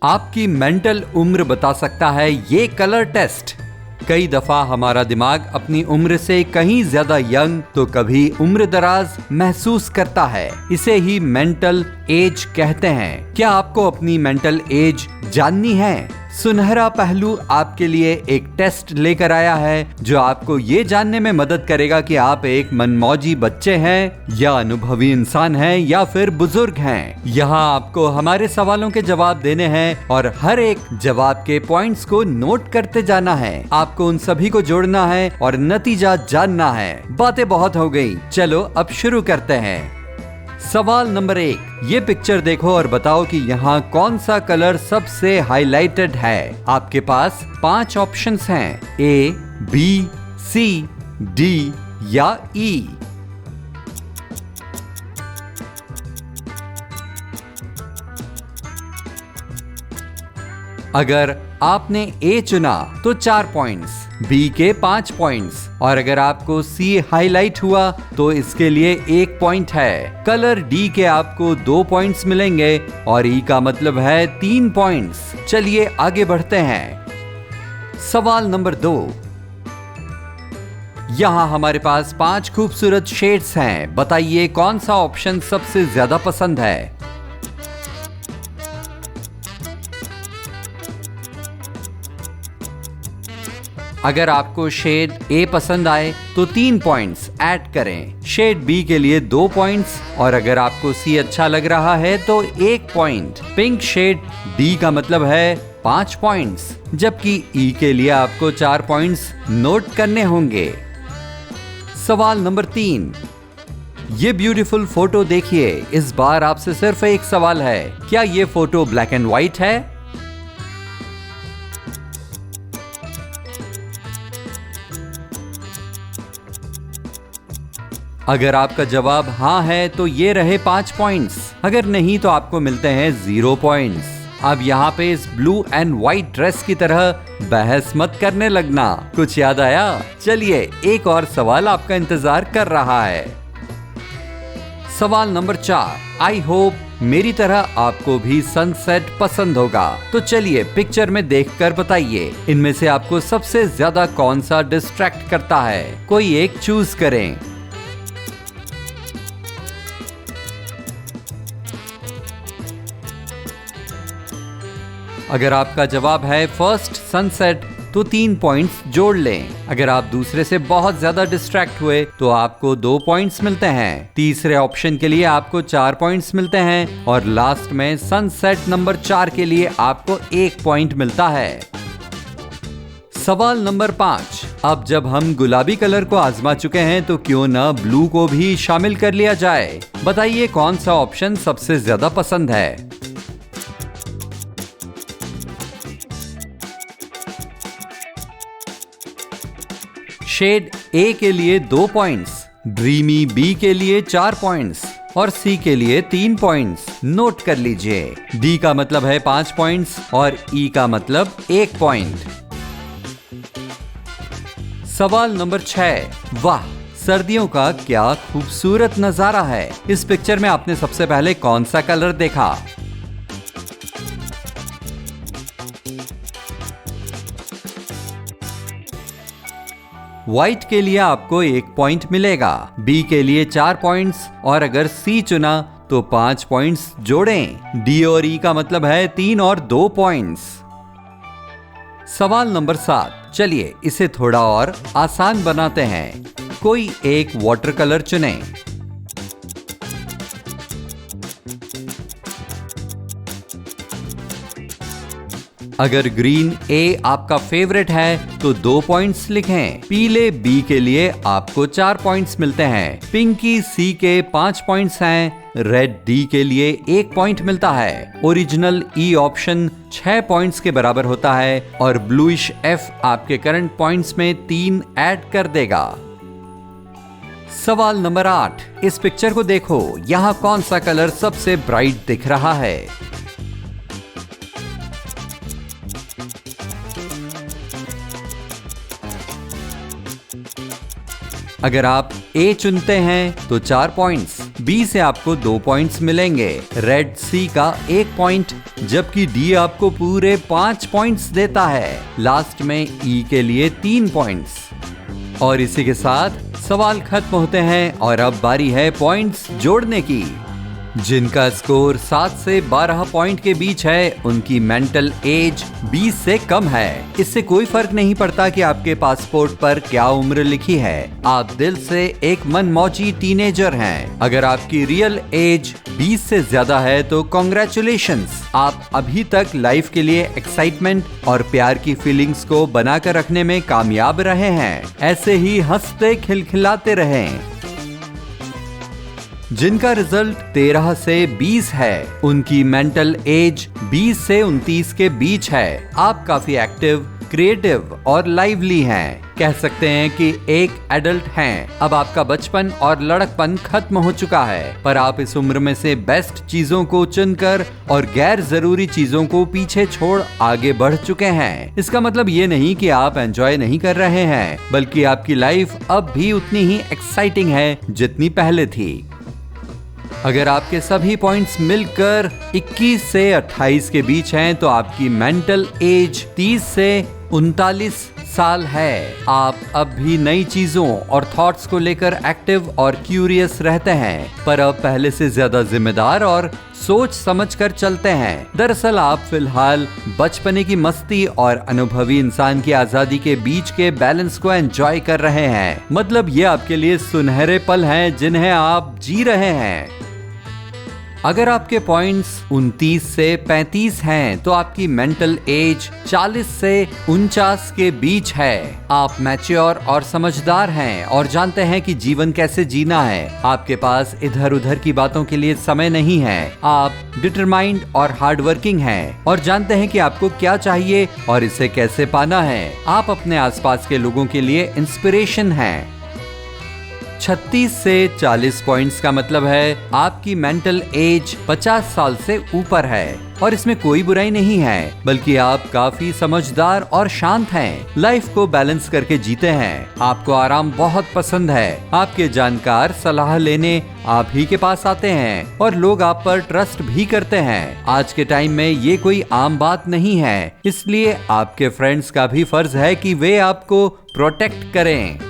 आपकी मेंटल उम्र बता सकता है ये कलर टेस्ट। कई दफा हमारा दिमाग अपनी उम्र से कहीं ज्यादा यंग तो कभी उम्र दराज महसूस करता है। इसे ही मेंटल एज कहते हैं। क्या आपको अपनी मेंटल एज जाननी है? सुनहरा पहलू आपके लिए एक टेस्ट लेकर आया है जो आपको ये जानने में मदद करेगा कि आप एक मनमौजी बच्चे हैं या अनुभवी इंसान हैं या फिर बुजुर्ग हैं। यहाँ आपको हमारे सवालों के जवाब देने हैं और हर एक जवाब के पॉइंट्स को नोट करते जाना है। आपको उन सभी को जोड़ना है और नतीजा जानना है। बातें बहुत हो गई, चलो अब शुरू करते हैं। सवाल नंबर 1, ये पिक्चर देखो और बताओ कि यहाँ कौन सा कलर सबसे हाईलाइटेड है। आपके पास 5 ऑप्शंस हैं, A, B, C, D या E। अगर आपने A चुना तो 4 पॉइंट्स, B के 5 पॉइंट्स और अगर आपको C हाईलाइट हुआ तो इसके लिए 1 पॉइंट है। कलर D के आपको 2 पॉइंट्स मिलेंगे और E का मतलब है 3 पॉइंट्स। चलिए आगे बढ़ते हैं। सवाल नंबर 2, यहाँ हमारे पास 5 खूबसूरत शेड्स हैं। बताइए कौन सा ऑप्शन सबसे ज्यादा पसंद है। अगर आपको शेड A पसंद आए तो 3 पॉइंट्स ऐड करें। शेड B के लिए 2 पॉइंट्स और अगर आपको C अच्छा लग रहा है तो 1 पॉइंट। पिंक शेड D का मतलब है 5 पॉइंट्स, जबकि E के लिए आपको 4 पॉइंट्स नोट करने होंगे। सवाल नंबर 3, ये ब्यूटीफुल फोटो देखिए। इस बार आपसे सिर्फ एक सवाल है, क्या ये फोटो ब्लैक एंड व्हाइट है? अगर आपका जवाब हाँ है तो ये रहे 5 पॉइंट्स, अगर नहीं तो आपको मिलते हैं 0 पॉइंट्स। अब यहाँ पे इस ब्लू एंड व्हाइट ड्रेस की तरह बहस मत करने लगना। कुछ याद आया? चलिए एक और सवाल आपका इंतजार कर रहा है। सवाल नंबर 4, आई होप मेरी तरह आपको भी सनसेट पसंद होगा। तो चलिए पिक्चर में देखकर बताइए, इनमें से आपको सबसे ज्यादा कौन सा डिस्ट्रैक्ट करता है। कोई एक चूज करें। अगर आपका जवाब है फर्स्ट सनसेट तो 3 पॉइंट्स जोड़ लें। अगर आप दूसरे से बहुत ज्यादा डिस्ट्रैक्ट हुए तो आपको 2 पॉइंट्स मिलते हैं। तीसरे ऑप्शन के लिए आपको 4 पॉइंट्स मिलते हैं और लास्ट में सनसेट नंबर 4 के लिए आपको 1 पॉइंट मिलता है। सवाल नंबर 5, अब जब हम गुलाबी कलर को आजमा चुके हैं तो क्यों ना ब्लू को भी शामिल कर लिया जाए। बताइए कौन सा ऑप्शन सबसे ज्यादा पसंद है। शेड A के लिए 2 पॉइंट्स, ड्रीमी B के लिए 4 पॉइंट्स और C के लिए 3 पॉइंट्स नोट कर लीजिए। D का मतलब है 5 पॉइंट्स और E का मतलब 1 पॉइंट। सवाल नंबर 6, वाह सर्दियों का क्या खूबसूरत नजारा है। इस पिक्चर में आपने सबसे पहले कौन सा कलर देखा? व्हाइट के लिए आपको 1 पॉइंट मिलेगा, B के लिए 4 पॉइंट्स और अगर C चुना तो 5 पॉइंट्स जोड़ें। D और E का मतलब है 3 और 2 पॉइंट्स। सवाल नंबर 7, चलिए इसे थोड़ा और आसान बनाते हैं। कोई एक वाटर कलर चुनें। अगर ग्रीन A आपका फेवरेट है तो 2 पॉइंट्स लिखें। पीले B के लिए आपको 4 पॉइंट्स मिलते हैं। पिंकी C के 5 पॉइंट्स हैं। रेड D के लिए 1 पॉइंट मिलता है। ओरिजिनल E ऑप्शन 6 पॉइंट्स के बराबर होता है और ब्लूइश F आपके करंट पॉइंट्स में 3 ऐड कर देगा। सवाल नंबर 8, इस पिक्चर को देखो, यहाँ कौन सा कलर सबसे ब्राइट दिख रहा है। अगर आप A चुनते हैं तो 4 पॉइंट्स, B से आपको 2 पॉइंट्स मिलेंगे, रेड C का 1 पॉइंट, जबकि डी आपको पूरे 5 पॉइंट्स देता है। लास्ट में ई के लिए 3 पॉइंट्स। और इसी के साथ सवाल खत्म होते हैं और अब बारी है पॉइंट्स जोड़ने की। जिनका स्कोर 7 से 12 पॉइंट के बीच है उनकी मेंटल एज 20 से कम है। इससे कोई फर्क नहीं पड़ता कि आपके पासपोर्ट पर क्या उम्र लिखी है, आप दिल से एक मनमौजी टीनेजर हैं। अगर आपकी रियल एज 20 से ज्यादा है तो कॉन्ग्रेचुलेशंस, आप अभी तक लाइफ के लिए एक्साइटमेंट और प्यार की फीलिंग्स को बनाकर रखने में कामयाब रहे हैं। ऐसे ही हंसते खिलखिलाते रहें। जिनका रिजल्ट 13 से 20 है उनकी मेंटल एज 20 से 29 के बीच है। आप काफी एक्टिव, क्रिएटिव और लाइवली हैं। कह सकते हैं कि एक एडल्ट हैं। अब आपका बचपन और लड़कपन खत्म हो चुका है, पर आप इस उम्र में से बेस्ट चीजों को चुनकर और गैर जरूरी चीजों को पीछे छोड़ आगे बढ़ चुके हैं। इसका मतलब ये नहीं कि आप एंजॉय नहीं कर रहे हैं, बल्कि आपकी लाइफ अब भी उतनी ही एक्साइटिंग है जितनी पहले थी। अगर आपके सभी पॉइंट्स मिलकर 21 से 28 के बीच हैं तो आपकी मेंटल एज 30 से 39 साल है। आप अब भी नई चीजों और थॉट्स को लेकर एक्टिव और क्यूरियस रहते हैं, पर अब पहले से ज्यादा जिम्मेदार और सोच समझकर चलते हैं। दरअसल आप फिलहाल बचपने की मस्ती और अनुभवी इंसान की आजादी के बीच के बैलेंस को एंजॉय कर रहे हैं। मतलब ये आपके लिए सुनहरे पल हैं जिन्हें आप जी रहे हैं। अगर आपके पॉइंट्स 29 से 35 हैं तो आपकी मेंटल एज 40 से 49 के बीच है। आप मैच्योर और समझदार हैं और जानते हैं कि जीवन कैसे जीना है। आपके पास इधर उधर की बातों के लिए समय नहीं है। आप डिटरमाइंड और हार्ड वर्किंग हैं और जानते हैं कि आपको क्या चाहिए और इसे कैसे पाना है। आप अपने आसपास के लोगों के लिए इंस्पिरेशन हैं। 36 से 40 पॉइंट्स का मतलब है आपकी मेंटल एज 50 साल से ऊपर है और इसमें कोई बुराई नहीं है, बल्कि आप काफी समझदार और शांत हैं। लाइफ को बैलेंस करके जीते हैं। आपको आराम बहुत पसंद है। आपके जानकार सलाह लेने आप ही के पास आते हैं और लोग आप पर ट्रस्ट भी करते हैं। आज के टाइम में ये कोई आम बात नहीं है, इसलिए आपके फ्रेंड्स का भी फर्ज है कि वे आपको प्रोटेक्ट करें।